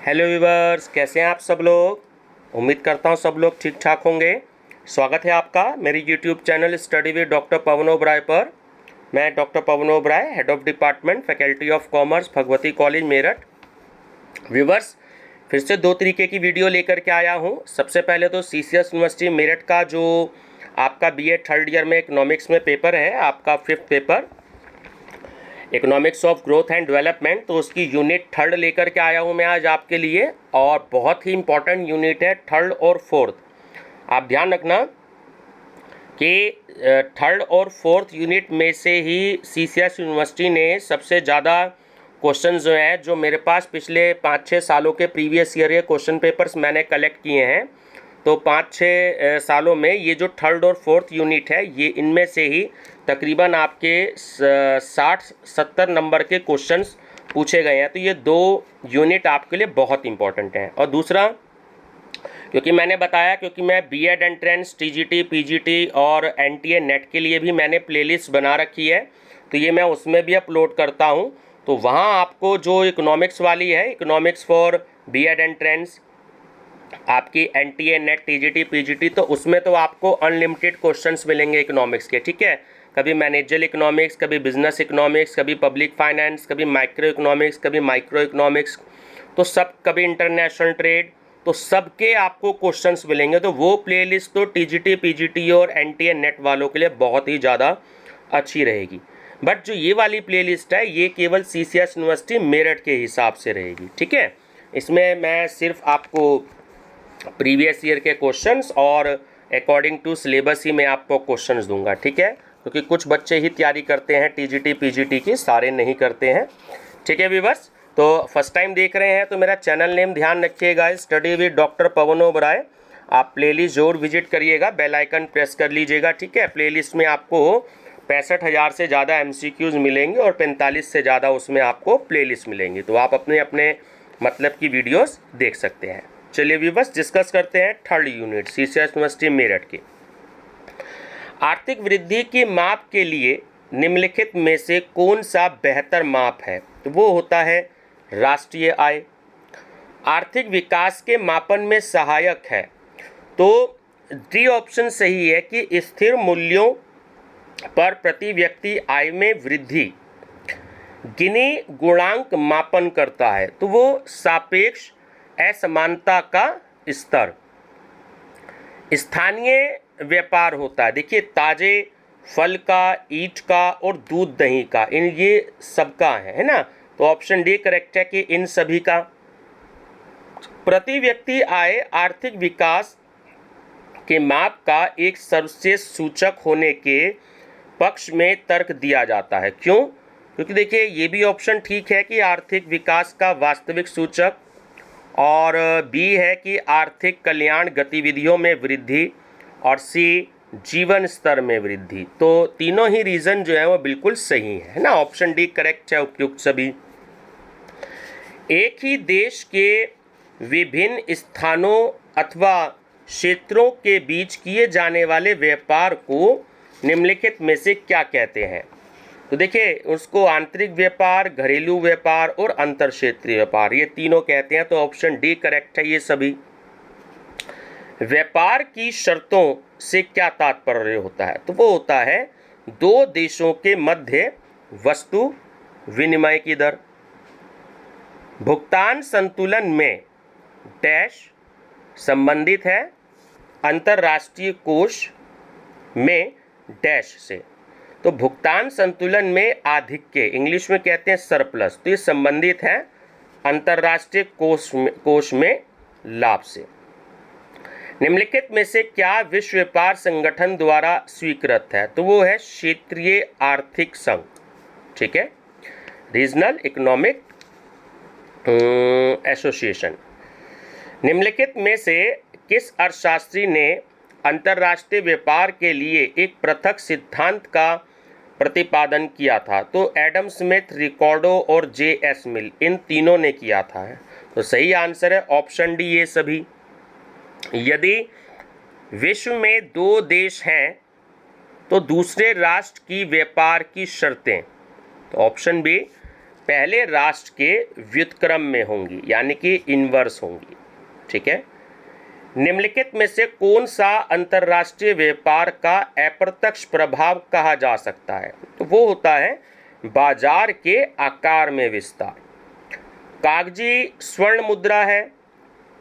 Hello viewers, कैसे हैं आप सब लोग। उम्मीद करता हूं सब लोग ठीक ठाक होंगे। स्वागत है आपका मेरी YouTube channel study with doctor Pawan Oberoi पर। मैं doctor Pawan Oberoi, head of department faculty of commerce, Bhagwati college Meerut. Viewers, फिर से दो तरीके की वीडियो लेकर के आया हूं। सबसे पहले तो CCS यूनिवर्सिटी मेरठ का जो आपका BA थर्ड ईयर में इकोनॉमिक्स में पेपर है, आपका 5th paper economics of growth and development, तो उसकी यूनिट थर्ड लेकर के आया हूँ मैं आज आपके लिए। और बहुत ही इम्पॉर्टेंट यूनिट है थर्ड और फोर्थ। आप ध्यान रखना कि थर्ड और फोर्थ यूनिट में से ही CCS यूनिवर्सिटी ने सबसे ज़्यादा क्वेश्चन जो है, जो मेरे पास पिछले 5-6 सालों के प्रीवियस ईयर के क्वेश्चन पेपर्स मैंने कलेक्ट किए हैं, तो 5-6 सालों में ये जो थर्ड और फोर्थ यूनिट है, ये इनमें से ही तकरीबन आपके 60-70 नंबर के क्वेश्चंस पूछे गए हैं। तो ये दो यूनिट आपके लिए बहुत इंपॉर्टेंट हैं। और दूसरा, क्योंकि मैंने बताया, क्योंकि मैं B.Ed एंट्रेंस, TGT, PGT और NTA नेट के लिए भी मैंने प्लेलिस्ट बना रखी है, तो ये मैं उसमें भी अपलोड करता हूँ। तो वहाँ आपको जो इकोनॉमिक्स वाली है, इकोनॉमिक्स फॉर B.Ed एंट्रेंस, आपकी NTA नेट, TGT, PGT, तो उसमें तो आपको अनलिमिटेड क्वेश्चंस मिलेंगे इकोनॉमिक्स के। ठीक है, कभी मैनेजरल इकोनॉमिक्स, कभी बिजनेस इकोनॉमिक्स, कभी पब्लिक फाइनेंस, कभी माइक्रो इकोनॉमिक्स, कभी माइक्रो इकोनॉमिक्स, तो सब, कभी इंटरनेशनल ट्रेड, तो सबके आपको क्वेश्चंस मिलेंगे। तो वो प्लेलिस्ट तो TGT, PGT और NTA नेट वालों के लिए बहुत ही ज़्यादा अच्छी रहेगी। बट जो ये वाली प्लेलिस्ट है, ये केवल CCS यूनिवर्सिटी मेरठ के हिसाब से रहेगी। ठीक है, इसमें मैं सिर्फ आपको प्रीवियस ईयर के क्वेश्चंस और अकॉर्डिंग टू सिलेबस ही मैं आपको क्वेश्चंस दूंगा। ठीक है, क्योंकि कुछ बच्चे ही तैयारी करते हैं TGT, PGT की, सारे नहीं करते हैं। ठीक है व्यूवर्स, तो फर्स्ट टाइम देख रहे हैं तो मेरा चैनल नेम ध्यान रखिएगा, study with doctor Pawan Oberoi. आप प्लेलिस्ट जरूर विजिट करिएगा, बेल आइकन प्रेस कर लीजिएगा। ठीक है, प्लेलिस्ट में आपको 65,000 से ज़्यादा MCQs मिलेंगे और 45 से ज़्यादा उसमें आपको प्लेलिस्ट मिलेंगी, तो आप अपने अपने मतलब की वीडियोस देख सकते हैं। चलिए व्यूवर्स, डिस्कस करते हैं third unit CCS university Meerut की। आर्थिक वृद्धि की माप के लिए निम्नलिखित में से कौन सा बेहतर माप है? तो वो होता है राष्ट्रीय आय। आर्थिक विकास के मापन में सहायक है, तो डी ऑप्शन सही है कि स्थिर मूल्यों पर प्रति व्यक्ति आय में वृद्धि गिनी गुणांक मापन करता है, तो वो सापेक्ष असमानता का स्तर। स्थानीय व्यापार होता है, देखिए ताजे फल का, ईंट का और दूध दही का, इन ये सबका है ना, तो ऑप्शन डी करेक्ट है कि इन सभी का। प्रति व्यक्ति आय आर्थिक विकास के माप का एक सर्वश्रेष्ठ सूचक होने के पक्ष में तर्क दिया जाता है। क्यों? क्योंकि देखिए ये भी ऑप्शन ठीक है कि आर्थिक विकास का वास्तविक सूचक, और बी है कि आर्थिक कल्याण गतिविधियों में वृद्धि, और सी जीवन स्तर में वृद्धि। तो तीनों ही रीज़न जो है वो बिल्कुल सही है ना, ऑप्शन डी करेक्ट है उपयुक्त सभी। एक ही देश के विभिन्न स्थानों अथवा क्षेत्रों के बीच किए जाने वाले व्यापार को निम्नलिखित में से क्या कहते हैं? तो देखिए उसको आंतरिक व्यापार, घरेलू व्यापार और अंतर क्षेत्रीय व्यापार, ये तीनों कहते हैं, तो ऑप्शन डी करेक्ट है ये सभी। व्यापार की शर्तों से क्या तात्पर्य होता है? तो वो होता है दो देशों के मध्य वस्तु विनिमय की दर। भुगतान संतुलन में डैश संबंधित है अंतरराष्ट्रीय कोष में डैश से, तो भुगतान संतुलन में आधिक्य, इंग्लिश में कहते हैं सरप्लस, तो ये संबंधित है अंतरराष्ट्रीय कोष में लाभ से। निम्नलिखित में से क्या विश्व व्यापार संगठन द्वारा स्वीकृत है? तो वो है क्षेत्रीय आर्थिक संघ। ठीक है, रीजनल इकोनॉमिक एसोसिएशन। निम्नलिखित में से किस अर्थशास्त्री ने अंतर्राष्ट्रीय व्यापार के लिए एक पृथक सिद्धांत का प्रतिपादन किया था? तो एडम स्मिथ, रिकार्डो और JS मिल, इन तीनों ने किया था। तो सही आंसर है ऑप्शन डी ये सभी। यदि विश्व में दो देश हैं तो दूसरे राष्ट्र की व्यापार की शर्तें, तो ऑप्शन बी पहले राष्ट्र के व्युत्क्रम में होंगी, यानी कि इन्वर्स होंगी। ठीक है। निम्नलिखित में से कौन सा अंतर्राष्ट्रीय व्यापार का अप्रत्यक्ष प्रभाव कहा जा सकता है? तो वो होता है बाजार के आकार में विस्तार। कागजी स्वर्ण मुद्रा है,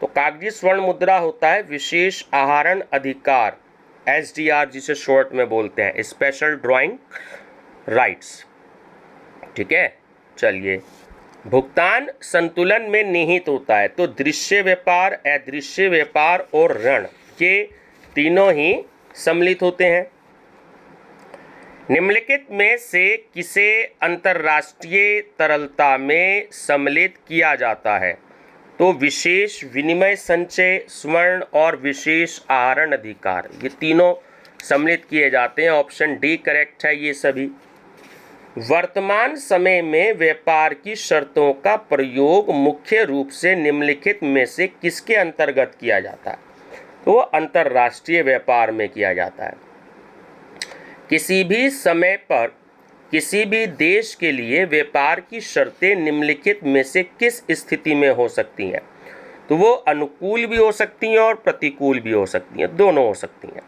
तो कागजी स्वर्ण मुद्रा होता है विशेष आहरण अधिकार, SDR जिसे शॉर्ट में बोलते हैं, स्पेशल ड्राइंग राइट्स। ठीक है। चलिए, भुगतान संतुलन में निहित होता है, तो दृश्य व्यापार, अदृश्य व्यापार और ऋण, ये तीनों ही सम्मिलित होते हैं। निम्नलिखित में से किसे अंतर्राष्ट्रीय तरलता में सम्मिलित किया जाता है? तो विशेष विनिमय संचय, स्वर्ण और विशेष आहरण अधिकार, ये तीनों सम्मिलित किए जाते हैं। ऑप्शन डी करेक्ट है ये सभी। वर्तमान समय में व्यापार की शर्तों का प्रयोग मुख्य रूप से निम्नलिखित में से किसके अंतर्गत किया जाता है? तो वो अंतर्राष्ट्रीय व्यापार में किया जाता है। किसी भी समय पर किसी भी देश के लिए व्यापार की शर्तें निम्नलिखित में से किस स्थिति में हो सकती हैं? तो वो अनुकूल भी हो सकती हैं और प्रतिकूल भी हो सकती हैं, दोनों हो सकती हैं।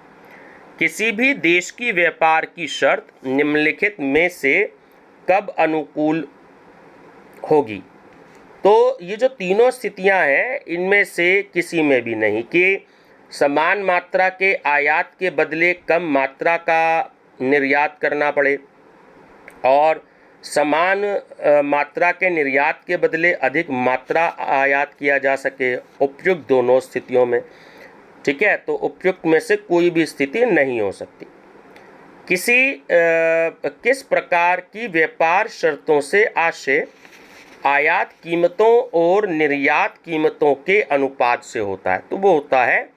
किसी भी देश की व्यापार की शर्त निम्नलिखित में से कब अनुकूल होगी? तो ये जो तीनों स्थितियां हैं, इनमें से किसी में भी नहीं कि समान मात्रा के आयात के बदले कम मात्रा का निर्यात करना पड़े और समान मात्रा के निर्यात के बदले अधिक मात्रा आयात किया जा सके, उपयुक्त दोनों स्थितियों में। ठीक है। तो उपयुक्त में से कोई भी स्थिति नहीं हो सकती। किस प्रकार की व्यापार शर्तों से आशय आयात कीमतों और निर्यात कीमतों के अनुपात से होता है? तो वो होता है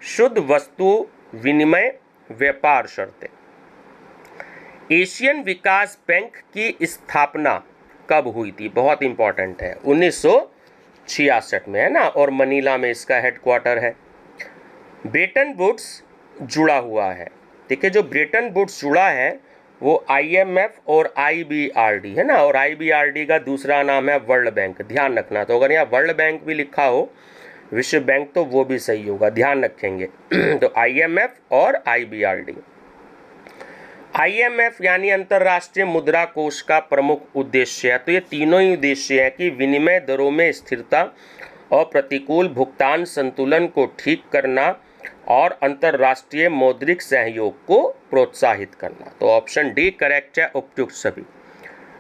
शुद्ध वस्तु विनिमय व्यापार शर्तें। एशियन विकास बैंक की स्थापना कब हुई थी? बहुत इंपॉर्टेंट है, 1966 में, है ना, और मनीला में इसका हेडक्वार्टर है। ब्रेटन वुड्स जुड़ा हुआ है। देखिए, जो ब्रेटन वुड्स जुड़ा है वो IMF और IBRD है ना, और IBRD का दूसरा नाम है वर्ल्ड बैंक, ध्यान रखना। तो अगर यहाँ वर्ल्ड बैंक भी लिखा हो, विश्व बैंक, तो वो भी सही होगा, ध्यान रखेंगे। तो IMF और IBRD। IMF यानी अंतर्राष्ट्रीय मुद्रा कोष का प्रमुख उद्देश्य है, तो ये तीनों ही उद्देश्य है कि विनिमय दरों में स्थिरता और प्रतिकूल भुगतान संतुलन को ठीक करना और अंतर्राष्ट्रीय मौद्रिक सहयोग को प्रोत्साहित करना। तो ऑप्शन डी करेक्ट है, उपयुक्त सभी।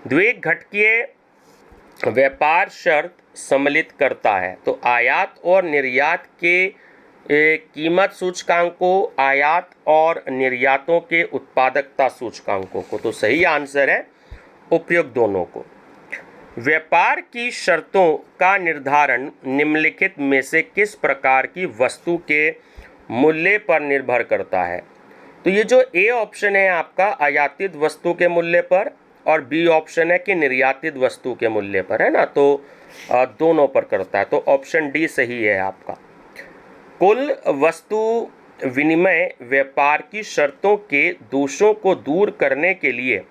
द्विघटकीय व्यापार शर्त सम्मिलित करता है, तो आयात और निर्यात के कीमत सूचकांकों, आयात और निर्यातों के उत्पादकता सूचकांकों को। तो सही आंसर है उपयुक्त दोनों को। व्यापार की शर्तों का निर्धारण निम्नलिखित में से किस प्रकार की वस्तु के मूल्य पर निर्भर करता है? तो ये जो ए ऑप्शन है आपका आयातित वस्तु के मूल्य पर, और बी ऑप्शन है कि निर्यातित वस्तु के मूल्य पर, है ना, तो दोनों पर करता है। तो ऑप्शन डी सही है आपका। कुल वस्तु विनिमय व्यापार की शर्तों के दोषों को दूर करने के लिए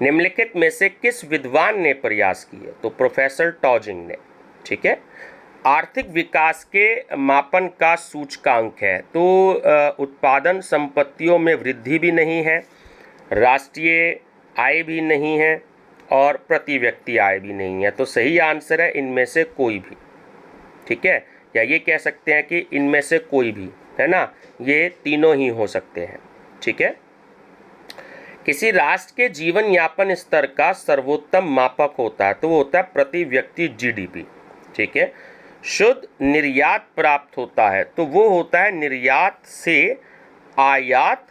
निम्नलिखित में से किस विद्वान ने प्रयास किए? तो प्रोफेसर टॉजिंग ने। ठीक है। आर्थिक विकास के मापन का सूचकांक है, तो उत्पादन संपत्तियों में वृद्धि भी नहीं है, राष्ट्रीय आय भी नहीं है, और प्रति व्यक्ति आय भी नहीं है। तो सही आंसर है इनमें से कोई भी। ठीक है, या ये कह सकते हैं कि इनमें से कोई भी, है ना, ये तीनों ही हो सकते हैं। ठीक है। किसी राष्ट्र के जीवन यापन स्तर का सर्वोत्तम मापक होता है, तो वो होता है प्रति व्यक्ति GDP। ठीक है। शुद्ध निर्यात प्राप्त होता है, तो वो होता है निर्यात से आयात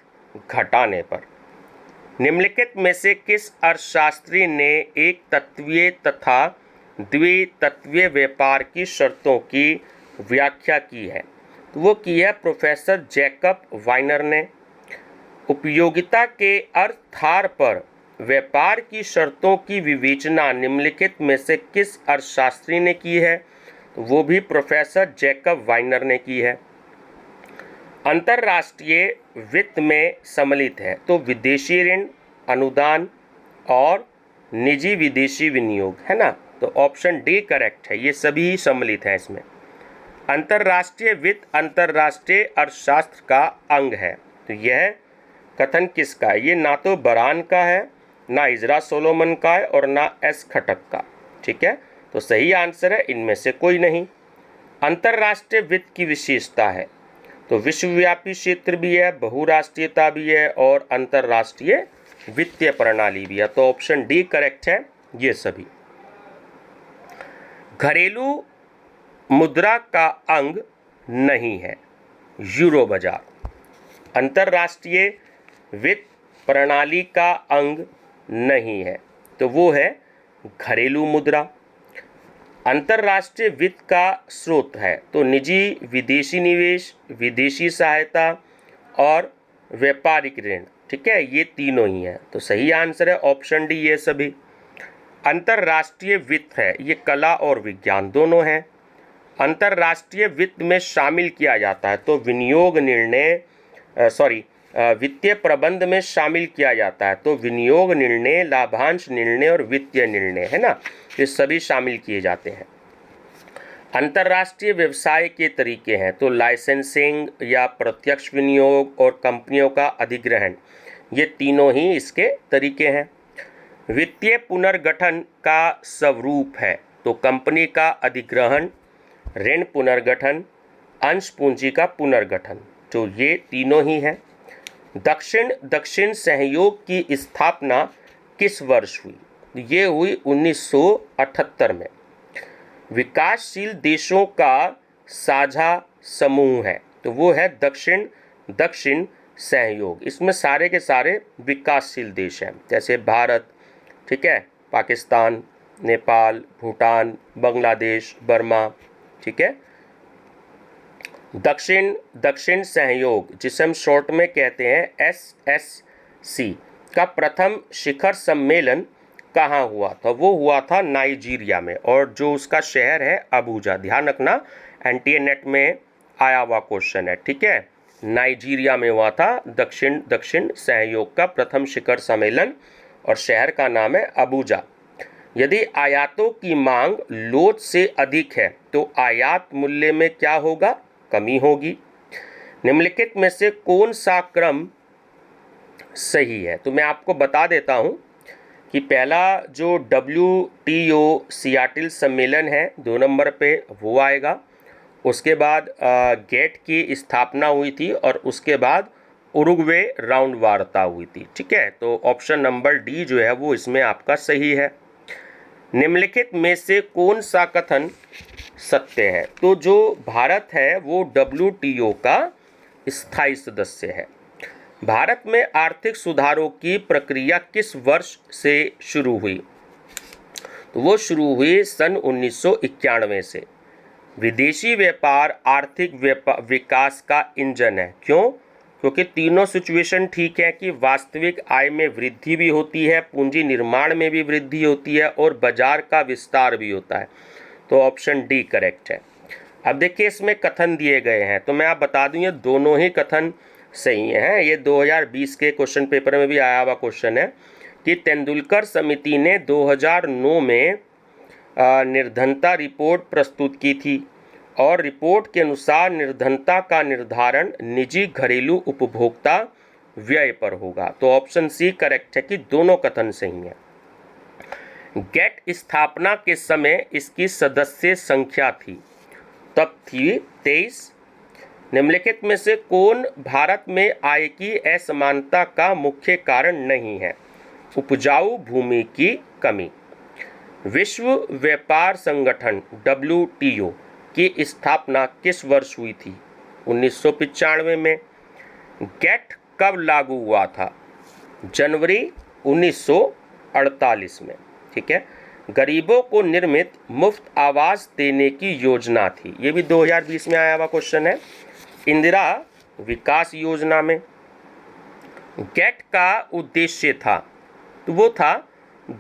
घटाने पर। निम्नलिखित में से किस अर्थशास्त्री ने एक तत्वीय तथा द्वितत्वीय व्यापार की शर्तों की व्याख्या की है? तो वो की है प्रोफेसर जैकब वाइनर ने। उपयोगिता के आधार पर व्यापार की शर्तों की विवेचना निम्नलिखित में से किस अर्थशास्त्री ने की है? तो वो भी प्रोफेसर जैकब वाइनर ने की है। अंतर्राष्ट्रीय वित्त में सम्मिलित है, तो विदेशी ऋण, अनुदान और निजी विदेशी विनियोग, है ना। तो ऑप्शन डी करेक्ट है, ये सभी सम्मिलित हैं इसमें। अंतर्राष्ट्रीय वित्त अंतर्राष्ट्रीय अर्थशास्त्र का अंग है। तो यह कथन किसका है? ये ना तो बरान का है, ना इजरा सोलोमन का है और ना एस खटक का। ठीक है, तो सही आंसर है इनमें से कोई नहीं। अंतर्राष्ट्रीय वित्त की विशेषता है तो विश्वव्यापी क्षेत्र भी है, बहुराष्ट्रीयता भी है और अंतर्राष्ट्रीय वित्तीय प्रणाली भी है। तो ऑप्शन डी करेक्ट है ये सभी। घरेलू मुद्रा का अंग नहीं है यूरो बाजार। अंतर्राष्ट्रीय वित्त प्रणाली का अंग नहीं है तो वो है घरेलू मुद्रा। अंतर्राष्ट्रीय वित्त का स्रोत है तो निजी विदेशी निवेश, विदेशी सहायता और व्यापारिक ऋण। ठीक है, ये तीनों ही हैं। तो सही आंसर है ऑप्शन डी ये सभी। अंतर्राष्ट्रीय वित्त है ये कला और विज्ञान दोनों हैं। अंतर्राष्ट्रीय वित्त में शामिल किया जाता है तो विनियोग निर्णय वित्तीय प्रबंध में शामिल किया जाता है तो विनियोग निर्णय, लाभांश निर्णय और वित्तीय निर्णय, है ना, ये सभी शामिल किए जाते हैं। अंतर्राष्ट्रीय व्यवसाय के तरीके हैं तो लाइसेंसिंग या प्रत्यक्ष विनियोग और कंपनियों का अधिग्रहण, ये तीनों ही इसके तरीके हैं। वित्तीय पुनर्गठन का स्वरूप है तो कंपनी का अधिग्रहण, ऋण पुनर्गठन, अंश पूंजी का पुनर्गठन, तो ये तीनों ही हैं। दक्षिण दक्षिण सहयोग की स्थापना किस वर्ष हुई? ये हुई 1978 में। विकासशील देशों का साझा समूह है तो वो है दक्षिण दक्षिण सहयोग। इसमें सारे के सारे विकासशील देश हैं जैसे भारत, ठीक है, पाकिस्तान, नेपाल, भूटान, बांग्लादेश, बर्मा। ठीक है, दक्षिण दक्षिण सहयोग जिसे हम शॉर्ट में कहते हैं SSC का प्रथम शिखर सम्मेलन कहाँ हुआ था? वो हुआ था नाइजीरिया में और जो उसका शहर है अबूजा। ध्यान रखना, एनटीए नेट में आया हुआ क्वेश्चन है। ठीक है, नाइजीरिया में हुआ था दक्षिण दक्षिण सहयोग का प्रथम शिखर सम्मेलन और शहर का नाम है अबूजा। यदि आयातों की मांग लोच से अधिक है तो आयात मूल्य में क्या होगा? कमी होगी। निम्नलिखित में से कौन सा क्रम सही है? तो मैं आपको बता देता हूं कि पहला जो WTO सियाटल सम्मेलन है 2 नंबर पे वो आएगा। उसके बाद गेट की स्थापना हुई थी और उसके बाद उरुग्वे राउंड वार्ता हुई थी। ठीक है, तो ऑप्शन नंबर डी जो है वो इसमें आपका सही है। निम्नलिखित में से कौन सा कथन सत्य है? तो जो भारत है वो WTO का स्थायी सदस्य है। भारत में आर्थिक सुधारों की प्रक्रिया किस वर्ष से शुरू हुई? तो वो शुरू हुई सन 1991 से। विदेशी व्यापार आर्थिक विकास का इंजन है। क्यों? क्योंकि तीनों सिचुएशन ठीक है कि वास्तविक आय में वृद्धि भी होती है, पूंजी निर्माण में भी वृद्धि होती है और बाजार का विस्तार भी होता है। तो ऑप्शन डी करेक्ट है। अब देखिए इसमें कथन दिए गए हैं तो मैं आप बता दूं ये दोनों ही कथन सही हैं। ये 2020 के क्वेश्चन पेपर में भी आया हुआ क्वेश्चन है कि तेंदुलकर समिति ने 2009 में निर्धनता रिपोर्ट प्रस्तुत की थी और रिपोर्ट के अनुसार निर्धनता का निर्धारण निजी घरेलू उपभोक्ता व्यय पर होगा। तो ऑप्शन सी करेक्ट है कि दोनों कथन सही हैं। गेट स्थापना के समय इसकी सदस्य संख्या थी, तब थी 23। निम्नलिखित में से कौन भारत में आय की असमानता का मुख्य कारण नहीं है? उपजाऊ भूमि की कमी। विश्व व्यापार संगठन WTO की स्थापना किस वर्ष हुई थी? 1995 में। गेट कब लागू हुआ था? जनवरी 1948 में। ठीक है, गरीबों को निर्मित मुफ्त आवास देने की योजना थी, ये भी 2020 में आया हुआ क्वेश्चन है, इंदिरा विकास योजना में। गेट का उद्देश्य था तो वो था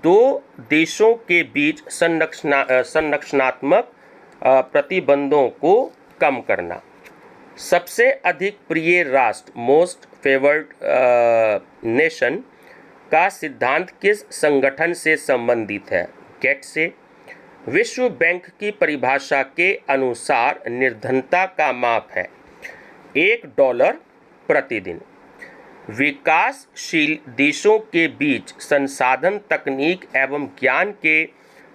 दो देशों के बीच संरक्षणात्मक प्रतिबंधों को कम करना। सबसे अधिक प्रिय राष्ट्र मोस्ट फेवर्ड नेशन का सिद्धांत किस संगठन से संबंधित है? गेट से। विश्व बैंक की परिभाषा के अनुसार निर्धनता का माप है $1 प्रतिदिन। विकासशील देशों के बीच संसाधन, तकनीक एवं ज्ञान के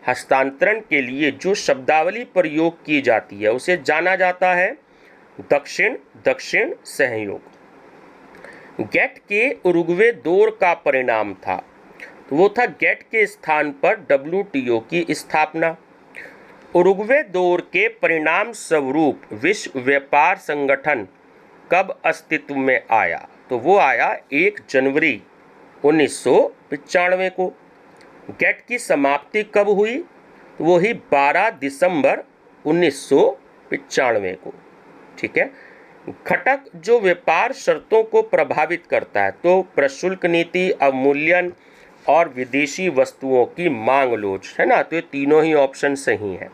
हस्तांतरण के लिए जो शब्दावली प्रयोग की जाती है उसे जाना जाता है दक्षिण दक्षिण सहयोग। गेट के उरुग्वे दौर का परिणाम था, तो वो था गेट के स्थान पर WTO की स्थापना। उरुग्वे दौर के परिणाम स्वरूप विश्व व्यापार संगठन कब अस्तित्व में आया? तो वो आया 1 जनवरी 1995 को। गेट की समाप्ति कब हुई? तो वो ही 12 दिसंबर 1995 को। ठीक है। घटक जो व्यापार शर्तों को प्रभावित करता है, तो प्रशुल्क नीति, अवमूल्यन और विदेशी वस्तुओं की मांग लोच, है ना। तो ये तीनों ही ऑप्शन सही हैं।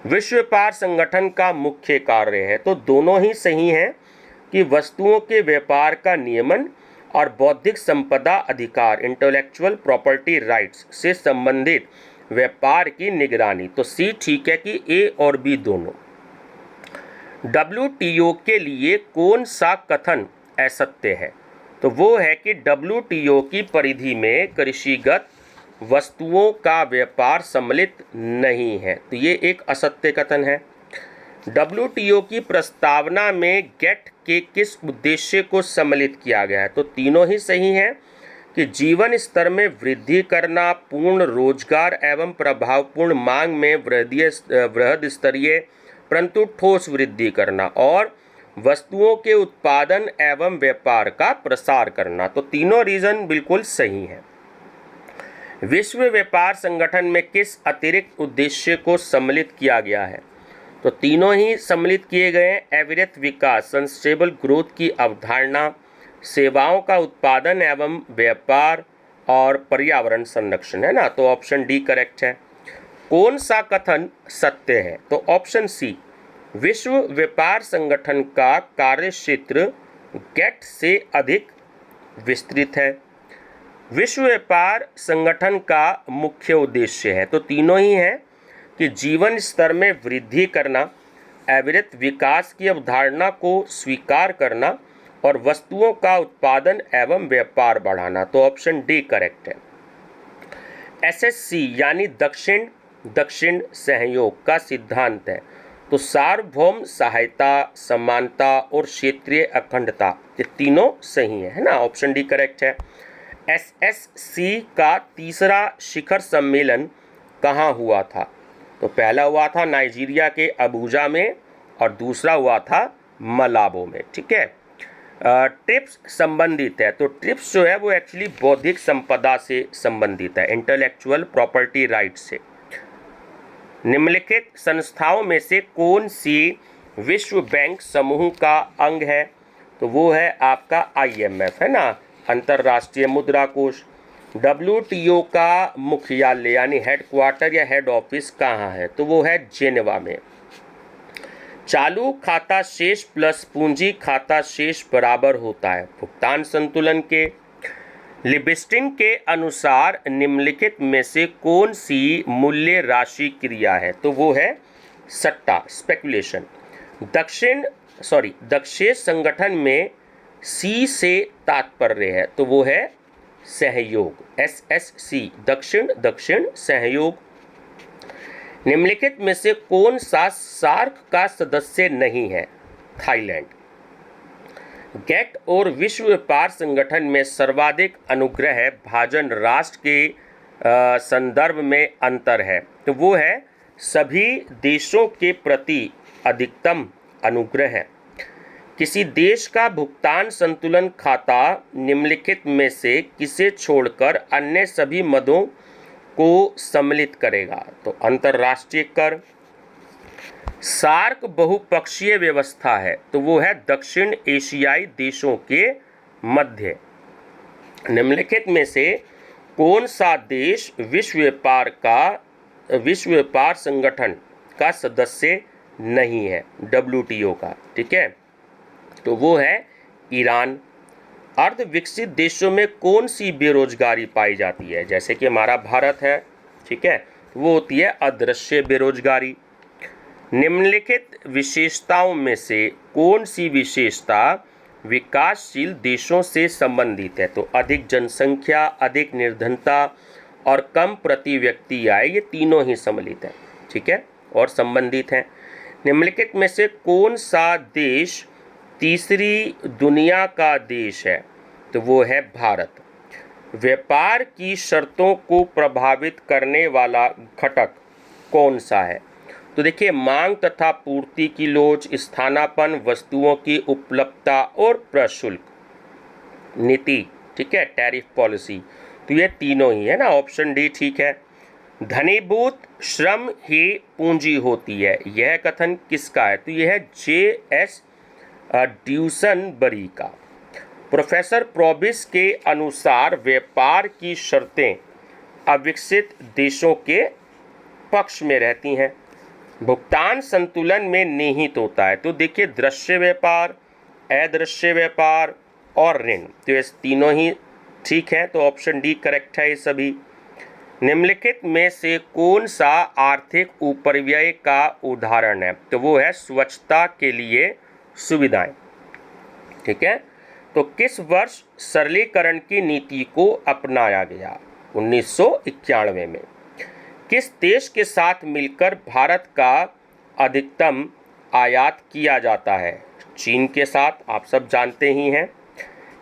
विश्व व्यापार संगठन का मुख्य कार्य है, तो दोनों ही सही हैं कि वस्तुओं के व्यापार का नियमन और बौद्धिक संपदा अधिकार, इंटेलेक्चुअल प्रॉपर्टी राइट्स से संबंधित व्यापार की निगरानी। तो सी ठीक है कि ए और बी दोनों। WTO के लिए कौन सा कथन असत्य है? तो वो है कि WTO की परिधि में कृषिगत वस्तुओं का व्यापार सम्मिलित नहीं है, तो ये एक असत्य कथन है। WTO की प्रस्तावना में गेट के किस उद्देश्य को सम्मिलित किया गया है? तो तीनों ही सही हैं कि जीवन स्तर में वृद्धि करना, पूर्ण रोजगार एवं प्रभावपूर्ण मांग में वृहद स्तरीय परंतु ठोस वृद्धि करना और वस्तुओं के उत्पादन एवं व्यापार का प्रसार करना। तो तीनों रीजन बिल्कुल सही हैं। विश्व व्यापार संगठन में किस अतिरिक्त उद्देश्य को सम्मिलित किया गया है? तो तीनों ही सम्मिलित किए गए हैं। अविरत विकास, सस्टेनेबल ग्रोथ की अवधारणा, सेवाओं का उत्पादन एवं व्यापार और पर्यावरण संरक्षण, है ना। तो ऑप्शन डी करेक्ट है। कौन सा कथन सत्य है? तो ऑप्शन सी, विश्व व्यापार संगठन का कार्यक्षेत्र गेट से अधिक विस्तृत है। विश्व व्यापार संगठन का मुख्य उद्देश्य है, तो तीनों ही हैं कि जीवन स्तर में वृद्धि करना, अविरत विकास की अवधारणा को स्वीकार करना और वस्तुओं का उत्पादन एवं व्यापार बढ़ाना। तो ऑप्शन डी करेक्ट है। SSC यानी दक्षिण दक्षिण सहयोग का सिद्धांत है, तो सार्वभौम सहायता, समानता और क्षेत्रीय अखंडता, ये तीनों सही है ना। ऑप्शन डी करेक्ट है। SSC का तीसरा शिखर सम्मेलन कहाँ हुआ था? तो पहला हुआ था नाइजीरिया के अबूजा में और दूसरा हुआ था मलाबो में। ठीक है। ट्रिप्स संबंधित है, तो ट्रिप्स जो है वो एक्चुअली बौद्धिक संपदा से संबंधित है, इंटेलेक्चुअल प्रॉपर्टी राइट से। निम्नलिखित संस्थाओं में से कौन सी विश्व बैंक समूह का अंग है? तो वो है आपका IMF, है ना, अंतर्राष्ट्रीय मुद्रा कोष। WTO का मुख्यालय यानी हेडक्वार्टर या हेड ऑफिस कहाँ है? तो वो है जेनेवा में। चालू खाता शेष प्लस पूंजी खाता शेष बराबर होता है भुगतान संतुलन के। लिबस्टिन के अनुसार निम्नलिखित में से कौन सी मूल्य राशि क्रिया है? तो वो है सट्टा, स्पेकुलेशन। दक्षेश संगठन में सी से तात्पर्य है, तो वो है सहयोग, SSC, दक्षिण दक्षिण सहयोग। निम्नलिखित में से कौन सा सार्क का सदस्य नहीं है? थाईलैंड। गेट और विश्व व्यापार संगठन में सर्वाधिक अनुग्रह भाजन राष्ट्र के संदर्भ में अंतर है, तो वो है सभी देशों के प्रति अधिकतम अनुग्रह। किसी देश का भुगतान संतुलन खाता निम्नलिखित में से किसे छोड़कर अन्य सभी मदों को सम्मिलित करेगा? तो अंतर्राष्ट्रीय कर। सार्क बहुपक्षीय व्यवस्था है, तो वो है दक्षिण एशियाई देशों के मध्य। निम्नलिखित में से कौन सा देश विश्व व्यापार संगठन का सदस्य नहीं है? WTO का। ठीक है, तो वो है ईरान। अर्ध विकसित देशों में कौन सी बेरोजगारी पाई जाती है? जैसे कि हमारा भारत है, ठीक है, वो होती है अदृश्य बेरोजगारी। निम्नलिखित विशेषताओं में से कौन सी विशेषता विकासशील देशों से संबंधित है? तो अधिक जनसंख्या, अधिक निर्धनता और कम प्रति व्यक्ति आय, ये तीनों ही सम्मिलित है, ठीक है, और संबंधित हैं। निम्नलिखित में से कौन सा देश तीसरी दुनिया का देश है? तो वो है भारत। व्यापार की शर्तों को प्रभावित करने वाला घटक कौन सा है? तो देखिए, मांग तथा पूर्ति की लोच, स्थानापन्न, वस्तुओं की उपलब्धता और प्रशुल्क नीति, ठीक है, टैरिफ पॉलिसी। तो ये तीनों ही है ना, ऑप्शन डी ठीक है। धनीभूत श्रम ही पूंजी होती है, यह कथन किसका है? तो यह है J.S. ड्यूसनबरी का। प्रोफेसर प्रोबिस के अनुसार व्यापार की शर्तें अविकसित देशों के पक्ष में रहती हैं। भुगतान संतुलन में निहित होता है। तो देखिए, दृश्य व्यापार, अदृश्य व्यापार और ऋण, तो ये तीनों ही ठीक है, तो ऑप्शन डी करेक्ट है ये सभी। निम्नलिखित में से कौन सा आर्थिक उपरिव्यय का उदाहरण है? तो वो है स्वच्छता के लिए सुविधाएं, ठीक है। तो किस वर्ष सरलीकरण की नीति को अपनाया गया? 1991 में। किस देश के साथ मिलकर भारत का अधिकतम आयात किया जाता है? चीन के साथ, आप सब जानते ही हैं।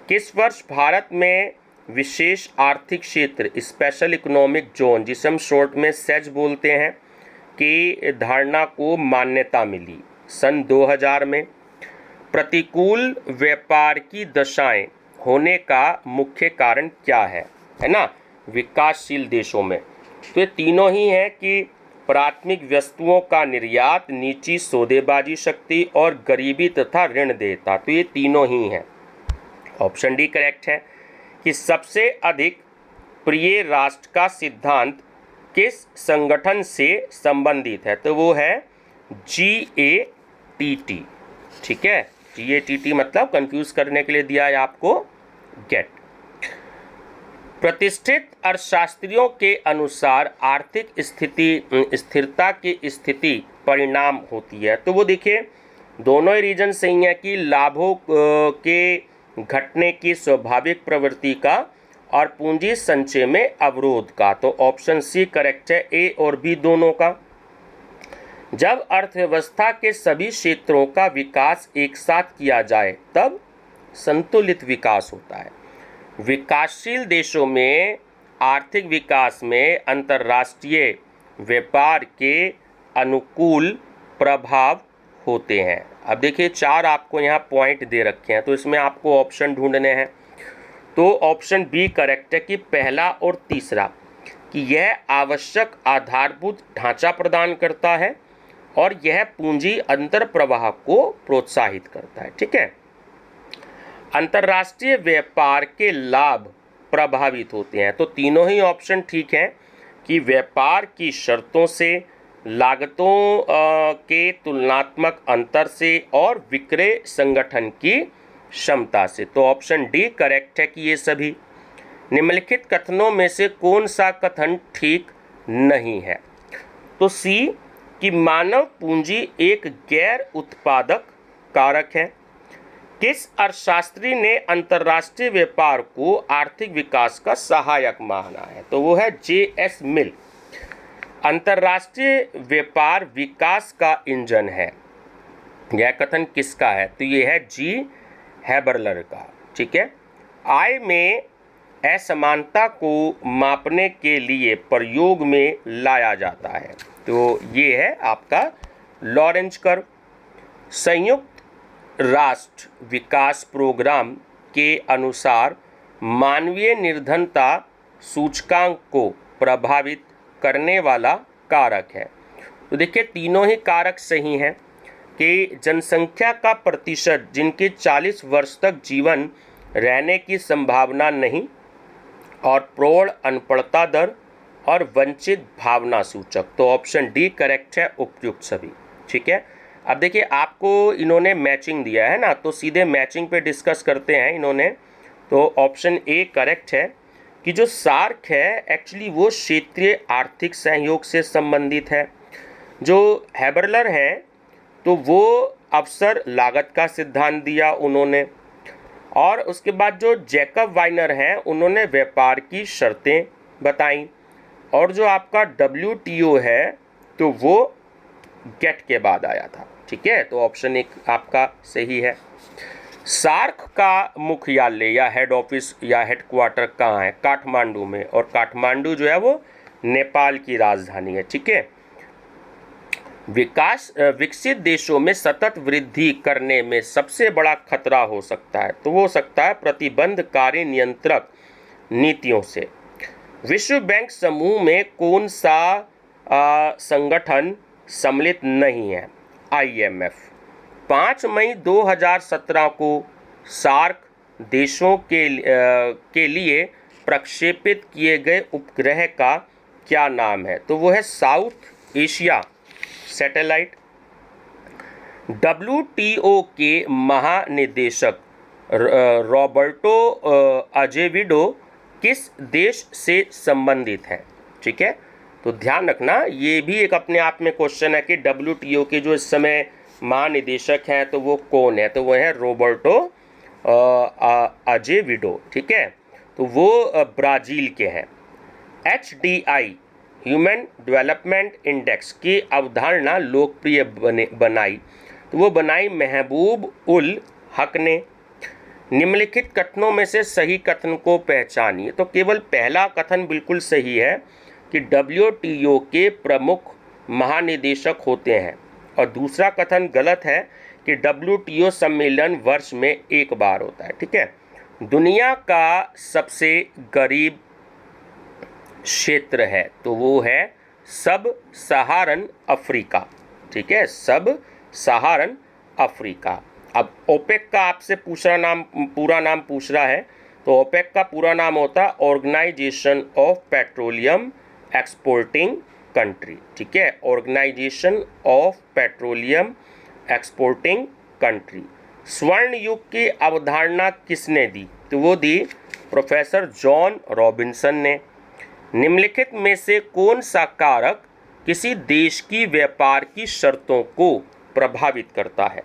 किस वर्ष भारत में विशेष आर्थिक क्षेत्र, स्पेशल इकोनॉमिक जोन, जिसे हम शॉर्ट में सेज बोलते हैं, की धारणा को मान्यता मिली? सन 2000 में। प्रतिकूल व्यापार की दशाएं होने का मुख्य कारण क्या है ना, विकासशील देशों में? तो ये तीनों ही हैं कि प्राथमिक वस्तुओं का निर्यात, नीची सौदेबाजी शक्ति और गरीबी तथा ऋण देयता। तो ये तीनों ही हैं। ऑप्शन डी करेक्ट है कि सबसे अधिक प्रिय राष्ट्र का सिद्धांत किस संगठन से संबंधित है? तो वो है GATT, ठीक है। GATT मतलब कंफ्यूज करने के लिए दिया है आपको गेट। प्रतिष्ठित अर्थशास्त्रियों के अनुसार आर्थिक स्थिरता की स्थिति परिणाम होती है। तो वो देखिए, दोनों ही रीजन सही है कि लाभों के घटने की स्वाभाविक प्रवृत्ति का और पूंजी संचय में अवरोध का। तो ऑप्शन सी करेक्ट है, ए और बी दोनों का। जब अर्थव्यवस्था के सभी क्षेत्रों का विकास एक साथ किया जाए तब संतुलित विकास होता है। विकासशील देशों में आर्थिक विकास में अंतर्राष्ट्रीय व्यापार के अनुकूल प्रभाव होते हैं। अब देखिए, 4 आपको यहाँ पॉइंट दे रखे हैं, तो इसमें आपको ऑप्शन ढूंढने हैं। तो ऑप्शन बी करेक्ट है कि पहला और तीसरा, कि यह आवश्यक आधारभूत ढांचा प्रदान करता है और यह पूंजी अंतर प्रवाह को प्रोत्साहित करता है, ठीक है। अंतर्राष्ट्रीय व्यापार के लाभ प्रभावित होते हैं। तो तीनों ही ऑप्शन ठीक हैं कि व्यापार की शर्तों से, लागतों के तुलनात्मक अंतर से और विक्रय संगठन की क्षमता से। तो ऑप्शन डी करेक्ट है कि ये सभी। निम्नलिखित कथनों में से कौन सा कथन ठीक नहीं है? तो सी, कि मानव पूंजी एक गैर उत्पादक कारक है। किस अर्थशास्त्री ने अंतर्राष्ट्रीय व्यापार को आर्थिक विकास का सहायक माना है? तो वो है J.S. मिल। अंतर्राष्ट्रीय व्यापार विकास का इंजन है, यह कथन किसका है? तो ये है G. हैबरलर का, ठीक है। आय में असमानता को मापने के लिए प्रयोग में लाया जाता है। तो ये है आपका लॉरेंज कर्व। संयुक्त राष्ट्र विकास प्रोग्राम के अनुसार मानवीय निर्धनता सूचकांक को प्रभावित करने वाला कारक है। तो देखिए, तीनों ही कारक सही हैं कि जनसंख्या का प्रतिशत जिनके 40 वर्ष तक जीवन रहने की संभावना नहीं, और प्रौढ़ अनपढ़ता दर और वंचित भावना सूचक। तो ऑप्शन डी करेक्ट है, उपयुक्त सभी, ठीक है। अब देखिए, आपको इन्होंने मैचिंग दिया है ना, तो सीधे मैचिंग पे डिस्कस करते हैं। इन्होंने तो ऑप्शन ए करेक्ट है कि जो सार्क है एक्चुअली वो क्षेत्रीय आर्थिक सहयोग से संबंधित है। जो हैबरलर हैं तो वो अवसर लागत का सिद्धांत दिया उन्होंने, और उसके बाद जो जैकब वाइनर हैं उन्होंने व्यापार की शर्तें बताई, और जो आपका WTO है तो वो गेट के बाद आया था। ठीक है, तो ऑप्शन एक आपका सही है। सार्क का मुख्यालय या हेड ऑफिस या हेडक्वार्टर कहाँ है? काठमांडू में, और काठमांडू जो है वो नेपाल की राजधानी है। ठीक है, विकसित देशों में सतत वृद्धि करने में सबसे बड़ा खतरा हो सकता है, तो वो हो सकता है प्रतिबंधकारी नियंत्रक नीतियों से। विश्व बैंक समूह में कौन सा संगठन सम्मिलित नहीं है? IMF। 5 मई 2017 को सार्क देशों के लिए प्रक्षेपित किए गए उपग्रह का क्या नाम है? तो वो है साउथ एशिया सैटेलाइट। WTO के महानिदेशक रॉबर्टो अजेविडो किस देश से संबंधित है? ठीक है, तो ध्यान रखना ये भी एक अपने आप में क्वेश्चन है कि WTO के जो इस समय महानिदेशक हैं तो वो कौन है? तो वो है रॉबर्टो अजेविडो। ठीक है, तो वो ब्राज़ील के हैं। HDI ह्यूमन डेवलपमेंट इंडेक्स की अवधारणा लोकप्रिय बनाई, तो वो बनाई महबूब उल हक ने। निम्नलिखित कथनों में से सही कथन को पहचानिए। तो केवल पहला कथन बिल्कुल सही है कि WTO के प्रमुख महानिदेशक होते हैं, और दूसरा कथन गलत है कि WTO सम्मेलन वर्ष में एक बार होता है। ठीक है, दुनिया का सबसे गरीब क्षेत्र है तो वो है सब सहारन अफ्रीका। ठीक है, सब सहारन अफ्रीका। अब ओपेक का आपसे पूरा नाम पूछ रहा है, तो ओपेक का पूरा नाम होता है organisation of petroleum exporting country. ठीक है, organisation of petroleum exporting country. स्वर्ण युग की अवधारणा किसने दी? तो वो दी प्रोफेसर जॉन रॉबिन्सन ने। निम्नलिखित में से कौन सा कारक किसी देश की व्यापार की शर्तों को प्रभावित करता है?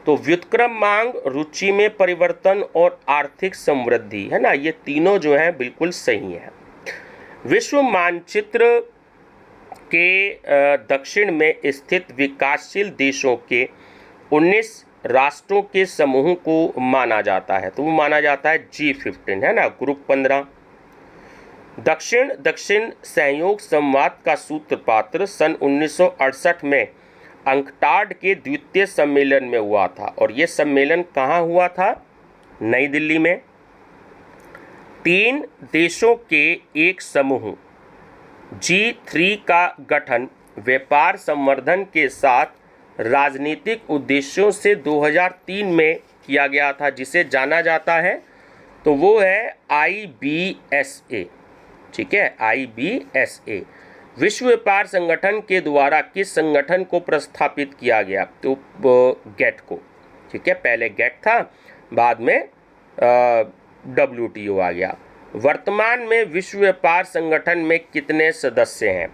तो व्युत्क्रम मांग, रुचि में परिवर्तन और आर्थिक समृद्धि, है ना, ये तीनों जो हैं बिल्कुल सही हैं। विश्व मानचित्र के दक्षिण में स्थित विकासशील देशों के 19 राष्ट्रों के समूह को माना जाता है, तो वो माना जाता है G15, है ना, ग्रुप 15। दक्षिण दक्षिण सहयोग संवाद का सूत्रपात सन 1968 में अंकटाड के द्वितीय सम्मेलन में हुआ था, और ये सम्मेलन कहाँ हुआ था? नई दिल्ली में। 3 देशों के एक समूह G3 का गठन व्यापार संवर्धन के साथ राजनीतिक उद्देश्यों से 2003 में किया गया था, जिसे जाना जाता है तो वो है IBSA। ठीक है, IBSA। विश्व व्यापार संगठन के द्वारा किस संगठन को प्रस्थापित किया गया? तो गेट को। ठीक है, पहले गेट था, बाद में WTO आ गया। वर्तमान में विश्व व्यापार संगठन में कितने सदस्य हैं?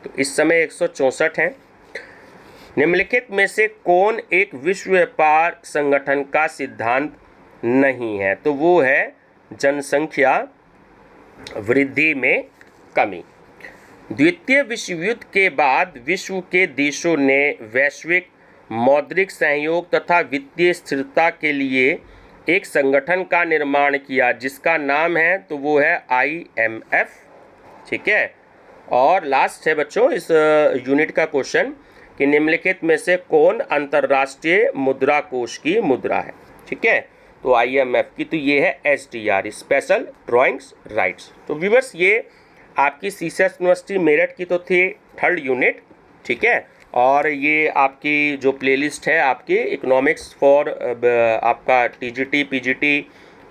तो इस समय 164 हैं। निम्नलिखित में से कौन एक विश्व व्यापार संगठन का सिद्धांत नहीं है? तो वो है जनसंख्या वृद्धि में कमी। द्वितीय विश्व युद्ध के बाद विश्व के देशों ने वैश्विक मौद्रिक सहयोग तथा वित्तीय स्थिरता के लिए एक संगठन का निर्माण किया, जिसका नाम है तो वो है IMF। ठीक है, और लास्ट है बच्चों इस यूनिट का क्वेश्चन कि निम्नलिखित में से कौन अंतर्राष्ट्रीय मुद्रा कोष की मुद्रा है? ठीक है, तो IMF की तो ये है SDR, स्पेशल ड्राइंग्स राइट्स। तो व्यूअर्स ये आपकी CSS यूनिवर्सिटी मेरठ की तो थी 3rd यूनिट। ठीक है, और ये आपकी जो प्लेलिस्ट है आपकी इकोनॉमिक्स फॉर आपका TGT PGT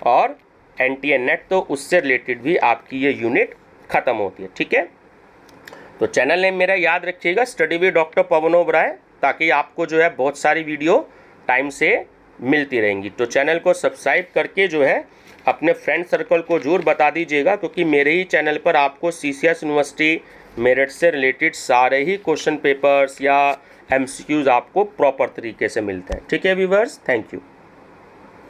और NTA नेट, तो उससे रिलेटेड भी आपकी ये यूनिट ख़त्म होती है। ठीक है, तो चैनल नेम मेरा याद रखिएगा, study with doctor Pawan Oberoi, ताकि आपको जो है बहुत सारी वीडियो टाइम से मिलती रहेंगी। तो चैनल को सब्सक्राइब करके जो है अपने फ्रेंड सर्कल को जरूर बता दीजिएगा, क्योंकि मेरे ही चैनल पर आपको CCS यूनिवर्सिटी मेरिट से रिलेटेड सारे ही क्वेश्चन पेपर्स या MCQs आपको प्रॉपर तरीके से मिलते हैं। ठीक है व्यूअर्स, थैंक यू।